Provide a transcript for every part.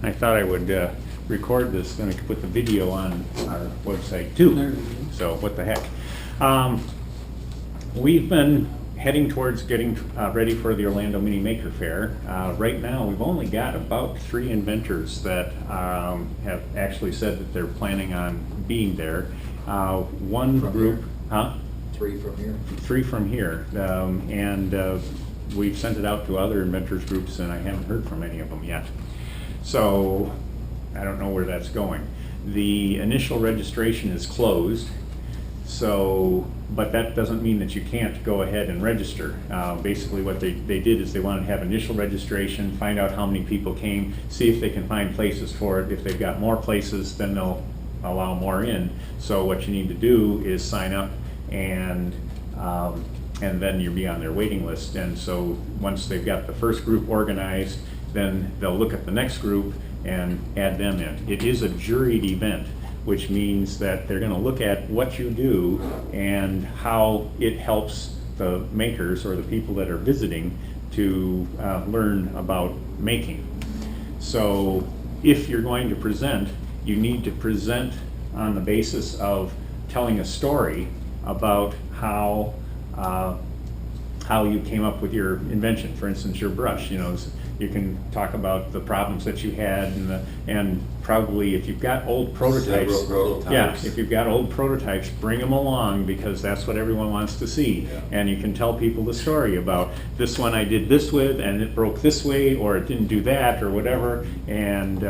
I thought I would record this, then I could put the video on our website too. So what the heck. We've been heading towards getting ready for the Orlando Mini Maker Faire. Right now, we've only got about 3 inventors that have actually said that they're planning on being there. One From group, here? huh? 3 from here. 3 from here, and we've sent it out to other inventors groups, and I haven't heard from any of them yet. So I don't know where that's going. The initial registration is closed, so, but that doesn't mean that you can't go ahead and register. Basically what they did is they wanted to have initial registration, find out how many people came, see if they can find places for it. If they've got more places, then they'll allow more in. So what you need to do is sign up, and then you'll be on their waiting list. And so once they've got the first group organized, then they'll look at the next group and add them in. It is a juried event, which means that they're going to look at what you do and how it helps the makers or the people that are visiting to learn about making. So if you're going to present, you need to present on the basis of telling a story about how you came up with your invention. For instance, your brush. You can talk about the problems that you had, and probably if you've got old prototypes, yeah, if you've got old prototypes, bring them along, because that's what everyone wants to see. Yeah. And you can tell people the story about this one I did this with, and it broke this way, or it didn't do that, or whatever, and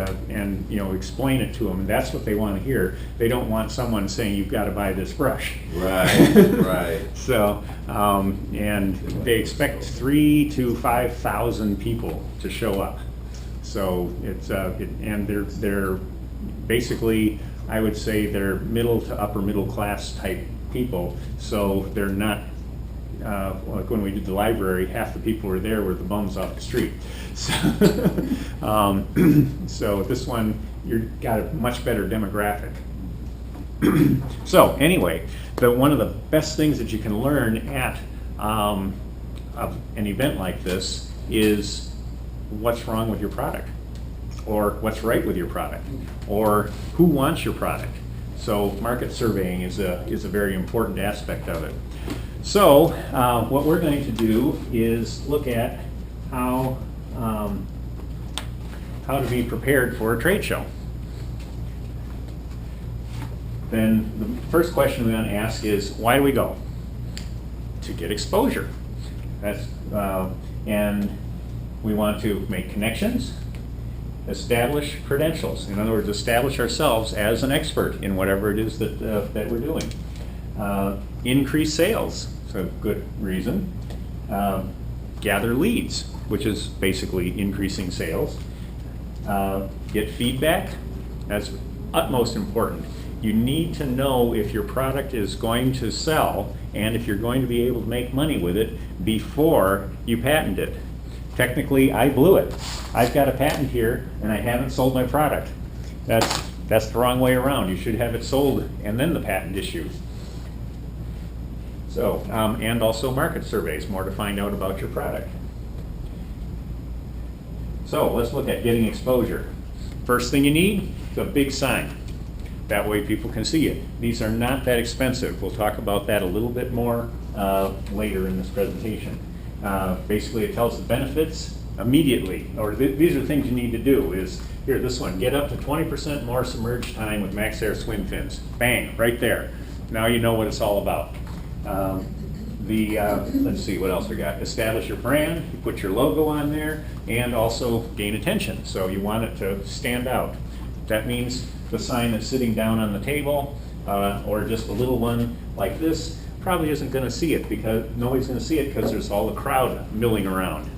explain it to them. And that's what they want to hear. They don't want someone saying you've got to buy this brush. Right, right. So, and they expect 3,000 to 5,000 people to show up. So it's and they're basically, I would say, they're middle to upper middle class type people. So they're not like when we did the library, half the people were there were the bums off the street. So, so this one, you've got a much better demographic. So anyway, one of the best things that you can learn at an event like this is what's wrong with your product, or what's right with your product, or who wants your product. So market surveying is a very important aspect of it. So what we're going to do is look at how to be prepared for a trade show. Then the first question we're going to ask is, why do we go? To get exposure. That's and we want to make connections, establish credentials. In other words, establish ourselves as an expert in whatever it is that we're doing. Increase sales, so a good reason. Gather leads, which is basically increasing sales. Get feedback, that's utmost important. You need to know if your product is going to sell and if you're going to be able to make money with it before you patent it. Technically, I blew it. I've got a patent here and I haven't sold my product. That's the wrong way around. You should have it sold and then the patent issued. So, and also market surveys, more to find out about your product. So let's look at getting exposure. First thing you need is a big sign. That way people can see it. These are not that expensive. We'll talk about that a little bit more later in this presentation. Basically, it tells the benefits immediately, or these are things you need to do. Is here, this one, get up to 20% more submerged time with Max Air swim fins. Bang, right there. Now you know what it's all about. Let's see what else we got. Establish your brand, you put your logo on there, and also gain attention. So you want it to stand out. That means the sign that's sitting down on the table, or just a little one like this, probably isn't going to see it, because nobody's going to see it because there's all the crowd milling around.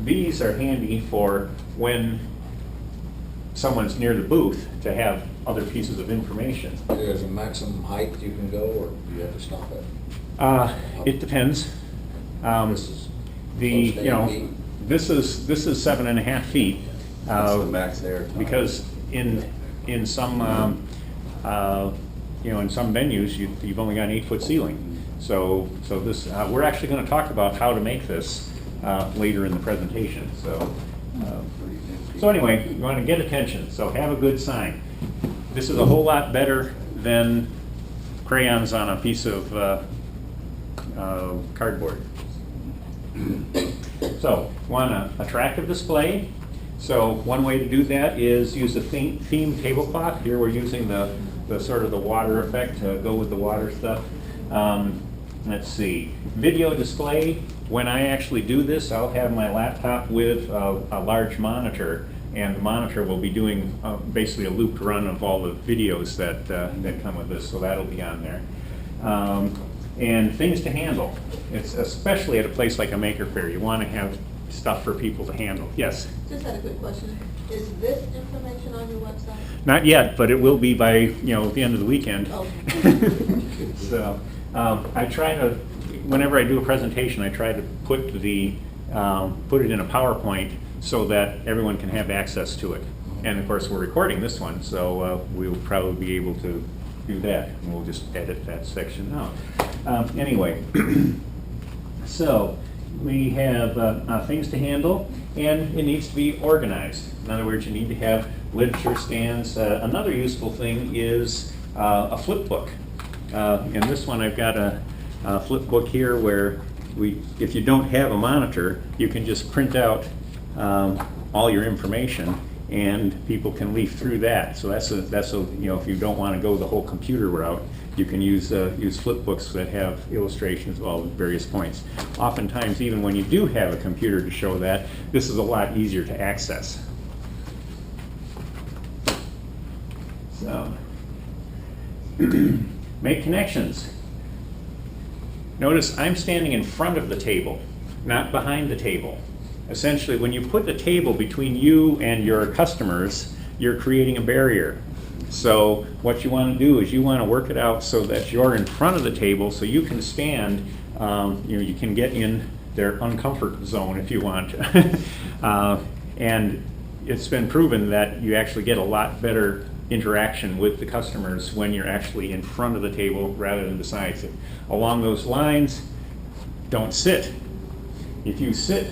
These are handy for when someone's near the booth to have other pieces of information. There's a maximum height you can go, or do you have to stop it? It depends. This is This is 7.5 feet. That's the max air time. Because in some in some venues you've only got an 8-foot ceiling. So this we're actually going to talk about how to make this later in the presentation. So So anyway, you want to get attention, so have a good sign. This is a whole lot better than crayons on a piece of cardboard. So, want an attractive display. So one way to do that is use a theme tablecloth. Here we're using the sort of the water effect to go with the water stuff. Let's see, video display. When I actually do this, I'll have my laptop with a large monitor, and the monitor will be doing basically a looped run of all the videos that come with this, so that'll be on there. And things to handle. It's especially at a place like a Maker Faire, you want to have stuff for people to handle. Yes? Just had a quick question. Is this information on your website? Not yet, but it will be by, the end of the weekend. Oh. So, I try to, whenever I do a presentation, I try to put it in a PowerPoint so that everyone can have access to it. And of course, we're recording this one, so we'll probably be able to do that. And we'll just edit that section out. Anyway, so we have things to handle, and it needs to be organized. In other words, you need to have literature stands. Another useful thing is a flip book. In this one, I've got a flip book here where if you don't have a monitor, you can just print out all your information, and people can leaf through that. So that's if you don't want to go the whole computer route, you can use flip books that have illustrations of all the various points. Oftentimes, even when you do have a computer to show that, this is a lot easier to access. So, make connections. Notice I'm standing in front of the table, not behind the table. Essentially, when you put the table between you and your customers, you're creating a barrier. So what you want to do is you want to work it out so that you're in front of the table, so you can stand, you can get in their uncomfort zone if you want. And it's been proven that you actually get a lot better interaction with the customers when you're actually in front of the table rather than beside it. Along those lines, don't sit. If you sit,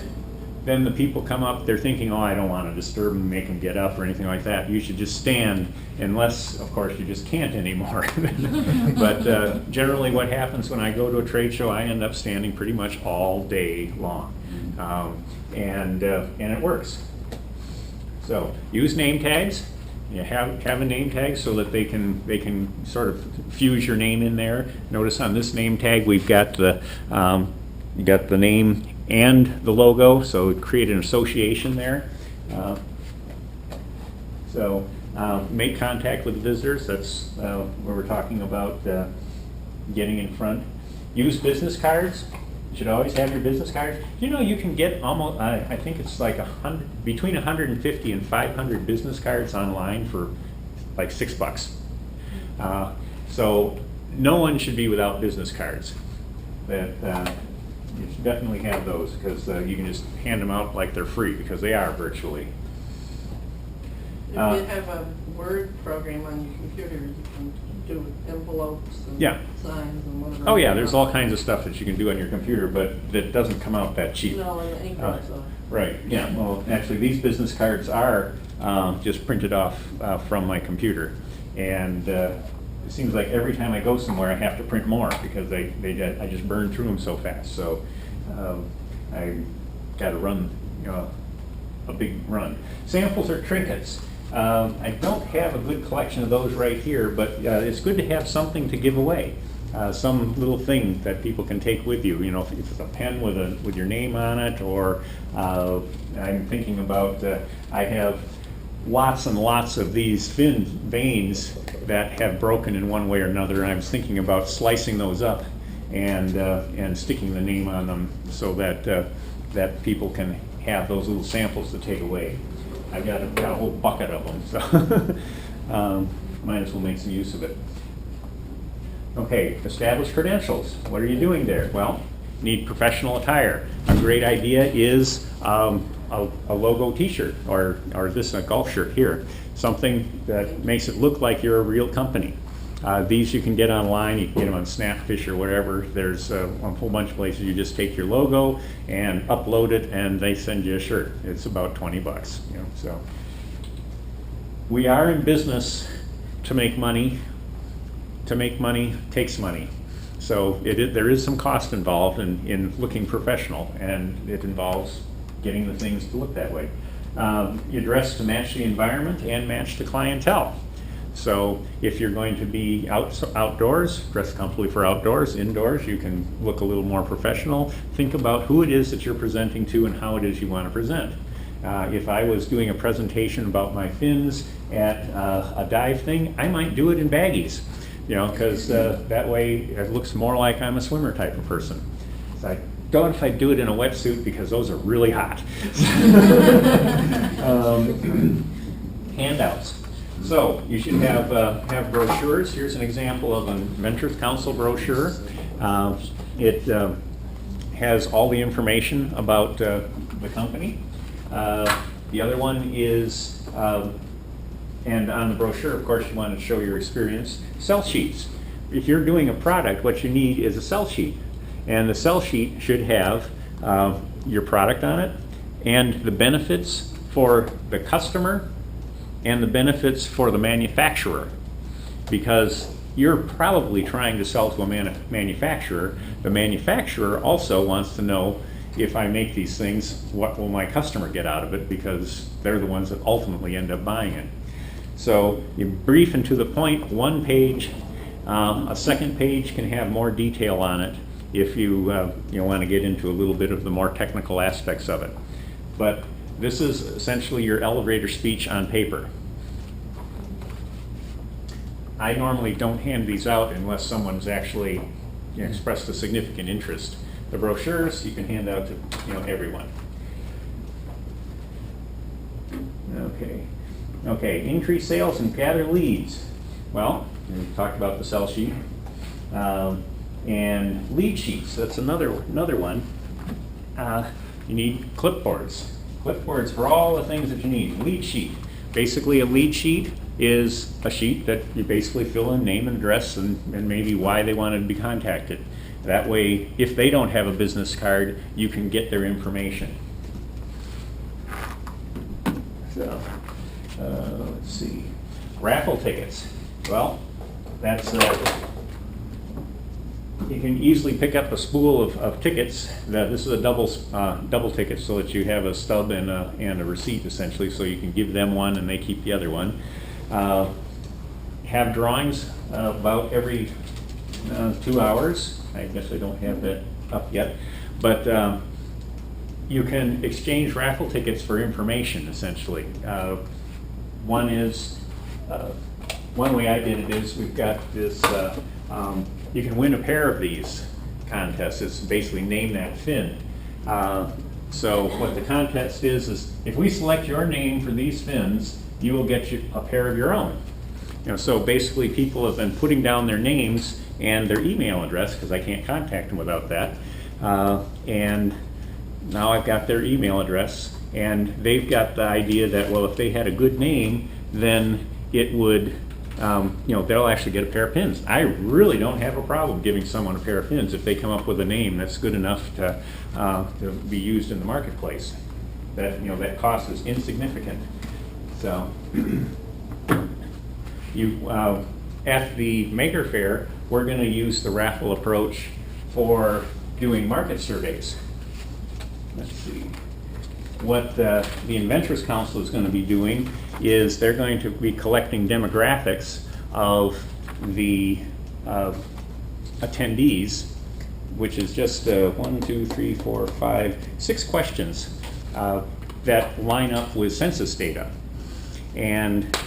then the people come up, they're thinking, oh, I don't want to disturb them, make them get up or anything like that. You should just stand, unless, of course, you just can't anymore. But generally what happens when I go to a trade show, I end up standing pretty much all day long. And it works. So use name tags. You have a name tag so that they can sort of fuse your name in there. Notice on this name tag we've got the name and the logo, so create an association there. Make contact with visitors. That's where we're talking about getting in front. Use business cards. You should always have your business cards. You can get almost, I think it's like between 150 and 500 business cards online for like $6. So no one should be without business cards. You should definitely have those, because you can just hand them out like they're free, because they are virtually. If you have a Word program on your computer, you can do envelopes and signs and whatever. Oh yeah, there's all kinds of stuff that you can do on your computer, but that doesn't come out that cheap. No, and ink also. Right, yeah, well, actually, these business cards are just printed off from my computer. And it seems like every time I go somewhere, I have to print more, because I just burn through them so fast. So I got to run a big run. Samples or trinkets. I don't have a good collection of those right here, but it's good to have something to give away. Some little thing that people can take with you. If it's a pen with your name on it, or I'm thinking about I have lots and lots of these thin veins that have broken in one way or another, and I was thinking about slicing those up and sticking the name on them so that people can have those little samples to take away. I've got a whole bucket of them, so might as well make some use of it. Okay, establish credentials. What are you doing there? Well, need professional attire. A great idea is a logo t-shirt, or a golf shirt here. Something that makes it look like you're a real company. These you can get online. You can get them on Snapfish or whatever. There's a whole bunch of places. You just take your logo and upload it, and they send you a shirt. It's about $20, you know. So we are in business to make money. To make money takes money. So there is some cost involved in looking professional, and it involves getting the things to look that way. You dress to match the environment and match the clientele. So if you're going to be outdoors, dress comfortably for outdoors. Indoors, you can look a little more professional. Think about who it is that you're presenting to and how it is you want to present. If I was doing a presentation about my fins at a dive thing, I might do it in baggies, you know, because that way it looks more like I'm a swimmer type of person. So I don't if I do it in a wetsuit because those are really hot. Handouts. So you should have brochures. Here's an example of an Inventors Council brochure. It has all the information about the company. The other one is, and on the brochure, of course, you want to show your experience, sell sheets. If you're doing a product, what you need is a sell sheet. And the sell sheet should have your product on it and the benefits for the customer and the benefits for the manufacturer, because you're probably trying to sell to a manufacturer. The manufacturer also wants to know, if I make these things, what will my customer get out of it, because they're the ones that ultimately end up buying it. So you brief and to the point, one page. A second page can have more detail on it if you want to get into a little bit of the more technical aspects of it. But this is essentially your elevator speech on paper. I normally don't hand these out unless someone's actually expressed a significant interest. The brochures you can hand out to everyone. Okay, increase sales and gather leads. Well, we talked about the sell sheet. And lead sheets, that's another one. You need clipboards. Clipboards for all the things that you need. Lead sheet. Basically, a lead sheet is a sheet that you basically fill in name and address and maybe why they wanted to be contacted. That way, if they don't have a business card, you can get their information. So, let's see. Raffle tickets. Well, that's you can easily pick up a spool of tickets. This is a double ticket, so that you have a stub and a receipt essentially, so you can give them one and they keep the other one. Have drawings about every 2 hours. I guess I don't have that up yet, but you can exchange raffle tickets for information essentially. One way I did it is we've got this. You can win a pair of these contests. It's basically name that fin. So what the contest is if we select your name for these fins, you will get a pair of your own. So basically people have been putting down their names and their email address, because I can't contact them without that. And now I've got their email address, and they've got the idea that, well, if they had a good name, then it would they'll actually get a pair of pins. I really don't have a problem giving someone a pair of pins if they come up with a name that's good enough to be used in the marketplace. That cost is insignificant. So at the Maker Faire, we're going to use the raffle approach for doing market surveys. Let's see. What the Inventors Council is going to be doing is they're going to be collecting demographics of the attendees, which is just 1, 2, 3, 4, 5, 6 questions that line up with census data. And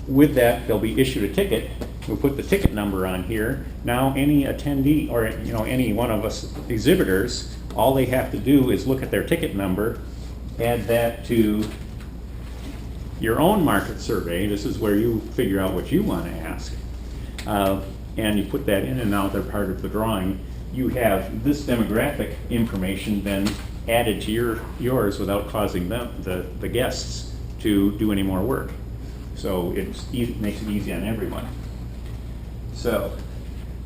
with that, they'll be issued a ticket. We'll put the ticket number on here. Now any attendee or any one of us exhibitors, all they have to do is look at their ticket number, add that to your own market survey. This is where you figure out what you want to ask. And you put that in, and now they're part of the drawing. You have this demographic information then added to yours without causing them, the guests, to do any more work. So it makes it easy on everyone. So,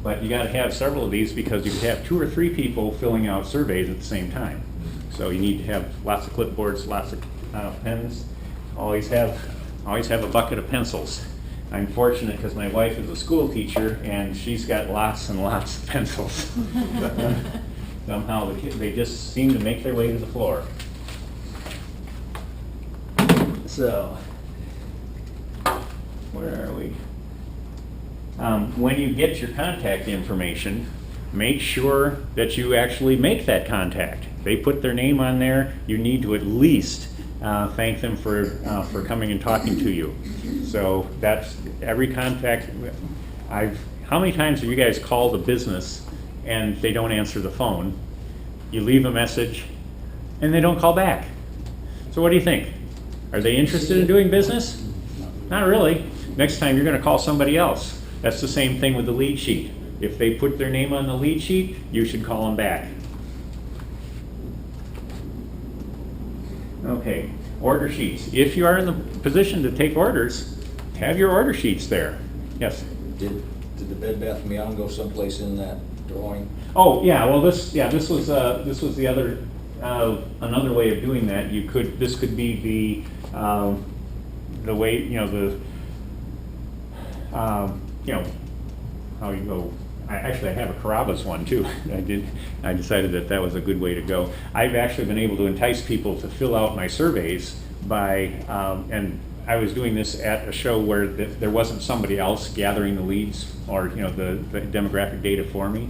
but you gotta have several of these because you could have 2 or 3 people filling out surveys at the same time. So you need to have lots of clipboards, lots of pens. Always have a bucket of pencils. I'm fortunate because my wife is a school teacher and she's got lots and lots of pencils. Somehow they just seem to make their way to the floor. So, where are we? When you get your contact information, make sure that you actually make that contact. They put their name on there, you need to at least thank them for coming and talking to you. So that's every contact. How many times have you guys called a business and they don't answer the phone? You leave a message and they don't call back. So what do you think? Are they interested in doing business? Not really. Next time you're going to call somebody else. That's the same thing with the lead sheet. If they put their name on the lead sheet, you should call them back. Okay, order sheets. If you are in the position to take orders, have your order sheets there. Yes? Did the Bed Bath & Beyond go someplace in that drawing? Oh, yeah, well this was the other, another way of doing that. This could be the way, how you go. Actually, I have a Carrabba's one too. I decided that was a good way to go. I've actually been able to entice people to fill out my surveys by, and I was doing this at a show where there wasn't somebody else gathering the leads or the demographic data for me.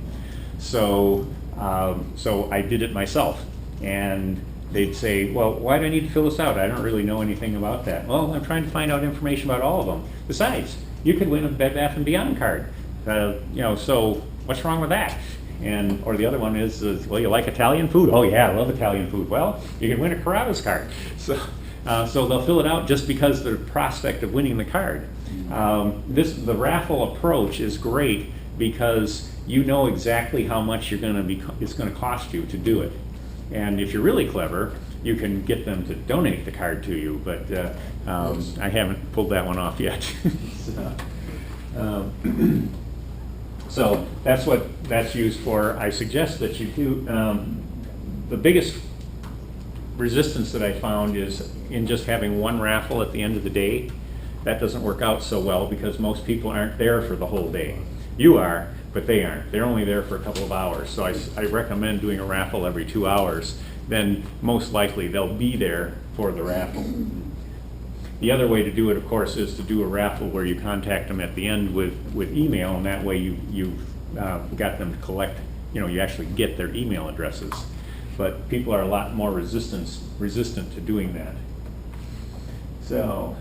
So I did it myself, and they'd say, well, why do I need to fill this out? I don't really know anything about that. Well, I'm trying to find out information about all of them. Besides, you could win a Bed Bath & Beyond card. So what's wrong with that? Or the other one is, well, you like Italian food? Oh yeah, I love Italian food. Well, you can win a Carrabba's card. So they'll fill it out just because of the prospect of winning the card. The raffle approach is great because you know exactly how much it's going to cost you to do it. And if you're really clever, you can get them to donate the card to you. But I haven't pulled that one off yet. So that's what that's used for. I suggest that you do. The biggest resistance that I found is in just having one raffle at the end of the day. That doesn't work out so well because most people aren't there for the whole day. You are, but they aren't. They're only there for a couple of hours. So I recommend doing a raffle every 2 hours. Then most likely they'll be there for the raffle. The other way to do it, of course, is to do a raffle where you contact them at the end with email, and that way you've got them to collect, you actually get their email addresses. But people are a lot more resistant to doing that. So,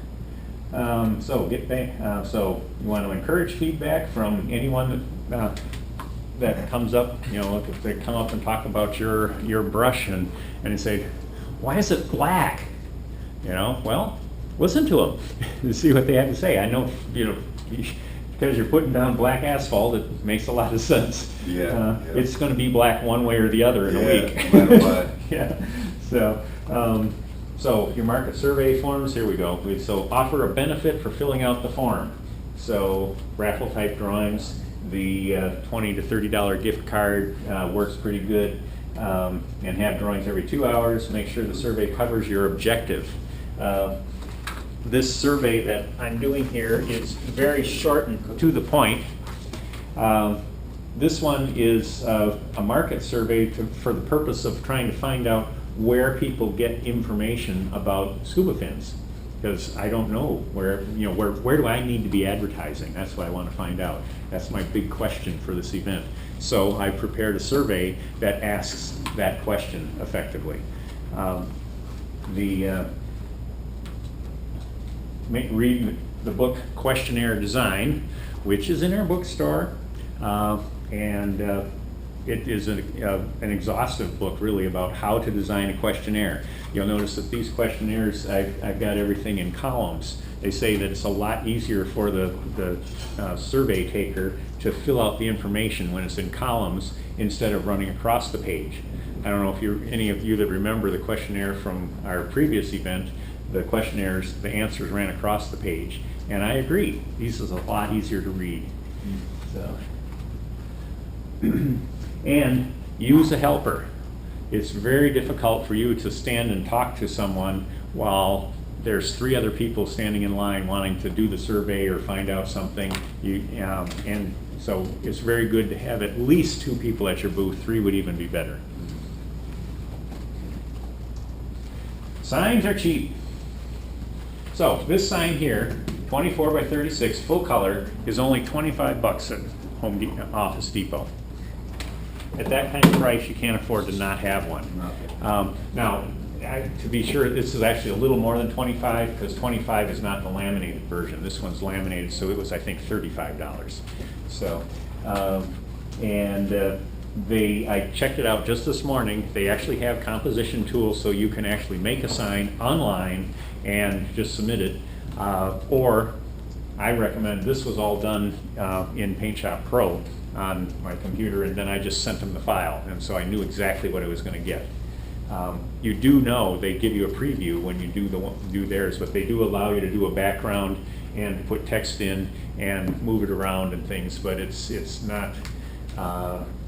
get back. So you want to encourage feedback from anyone that comes up. If they come up and talk about your brush and they say, "Why is it black?" Well, listen to them and see what they have to say. I know, because you're putting down black asphalt, it makes a lot of sense. Yeah. It's going to be black one way or the other in a week. No matter what. Yeah. So your market survey forms, here we go. So offer a benefit for filling out the form. So raffle type drawings, the $20 to $30 gift card works pretty good. And have drawings every 2 hours. Make sure the survey covers your objective. This survey that I'm doing here is very short and to the point. This one is a market survey for the purpose of trying to find out where people get information about scuba fins, because I don't know where do I need to be advertising. That's what I want to find out. That's my big question for this event. So I prepared a survey that asks that question effectively. Read the book Questionnaire Design, which is in our bookstore, and it is an exhaustive book really about how to design a questionnaire. You'll notice that these questionnaires, I've got everything in columns. They say that it's a lot easier for the survey taker to fill out the information when it's in columns instead of running across the page. I don't know if any of you that remember the questionnaire from our previous event. The answers ran across the page, and I agree. These is a lot easier to read. So, and use a helper. It's very difficult for you to stand and talk to someone while there's 3 other people standing in line wanting to do the survey or find out something. And so it's very good to have at least 2 people at your booth. 3 would even be better. Signs are cheap. So this sign here, 24 by 36, full color, is only $25 at Office Depot. At that kind of price, you can't afford to not have one. Now, to be sure, this is actually a little more than 25, because 25 is not the laminated version. This one's laminated, so it was, I think, $35. So, I checked it out just this morning. They actually have composition tools, so you can actually make a sign online and just submit it. Or I recommend, this was all done in Paint Shop Pro on my computer, and then I just sent them the file, and so I knew exactly what I was going to get. You do know they give you a preview when you do theirs, but they do allow you to do a background and put text in and move it around and things, but it's not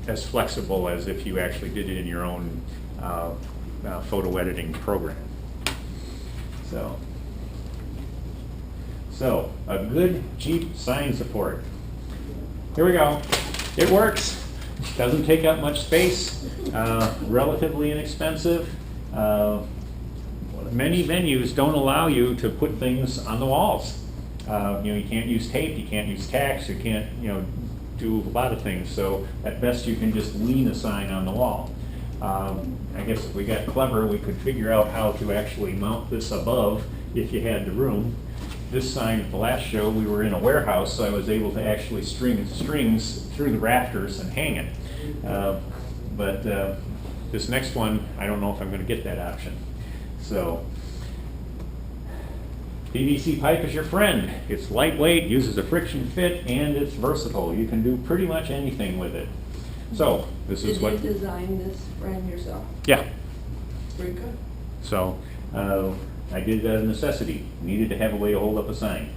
as flexible as if you actually did it in your own photo editing program. So a good cheap sign support. Here we go. It works. Doesn't take up much space. Relatively inexpensive. Many venues don't allow you to put things on the walls. You can't use tape. You can't use tacks. You can't do a lot of things. So at best you can just lean a sign on the wall. I guess if we got clever, we could figure out how to actually mount this above if you had the room. This sign at the last show, we were in a warehouse, so I was able to actually string strings through the rafters and hang it. But this next one, I don't know if I'm going to get that option. So, PVC pipe is your friend. It's lightweight, uses a friction fit, and it's versatile. You can do pretty much anything with it. So, this is what... Did you design this frame yourself? Yeah. Very good. So, I did it out of necessity. Needed to have a way to hold up a sign.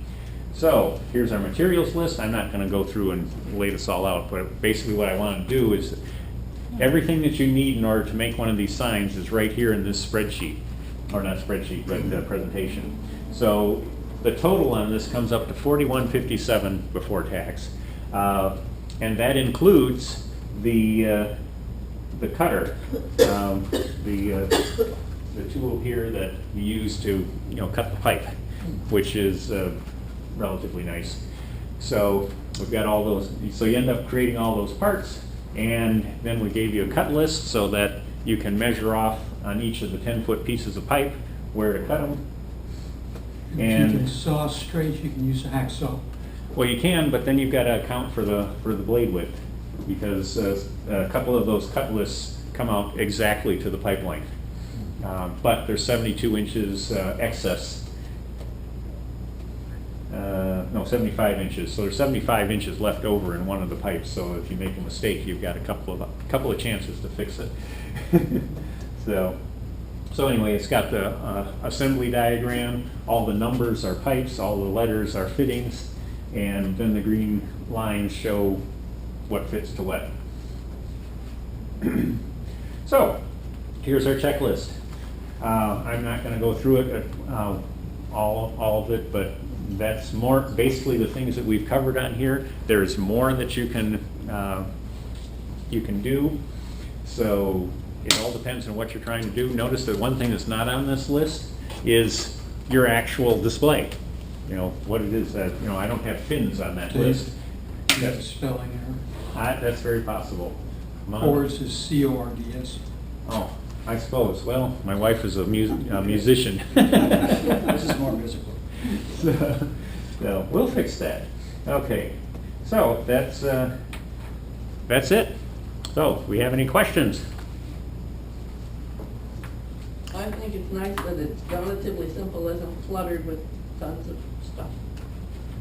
So, here's our materials list. I'm not going to go through and lay this all out, but basically what I want to do is everything that you need in order to make one of these signs is right here in this spreadsheet. Or not spreadsheet, but presentation. So, the total on this comes up to $41.57 before tax. And that includes the cutter, the tool here that you use to cut the pipe, which is relatively nice. So we've got all those. So you end up creating all those parts, and then we gave you a cut list so that you can measure off on each of the 10-foot pieces of pipe where to cut them. And you can saw straight, you can use a hacksaw. Well, you can, but then you've got to account for the blade width, because a couple of those cut lists come out exactly to the pipe length. But there's 72 inches excess. No, 75 inches. So there's 75 inches left over in one of the pipes. So if you make a mistake, you've got a couple of chances to fix it. So anyway, it's got the assembly diagram. All the numbers are pipes. All the letters are fittings, and then the green lines show what fits to what. So here's our checklist. I'm not going to go through it, all of it, but that's more basically the things that we've covered on here. There's more that you can do. So it all depends on what you're trying to do. Notice that one thing that's not on this list is your actual display. What it is that I don't have fins on that list. That's a spelling error. That's very possible. Cords is C-O-R-D-S. Oh, I suppose. Well, my wife is a musician. This is more visible. So we'll fix that. Okay. So that's it. So, we have any questions? I think it's nice that it's relatively simple, isn't cluttered with tons of stuff.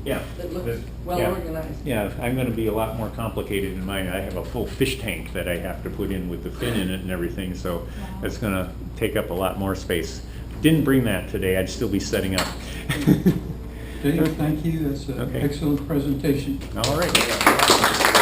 Yeah. It looks well Yeah. organized. Yeah, I'm going to be a lot more complicated in mine. I have a full fish tank that I have to put in with the fin in it and everything, so it's going to take up a lot more space. Didn't bring that today. I'd still be setting up. Dave, thank you. That's an Okay. excellent presentation. All right.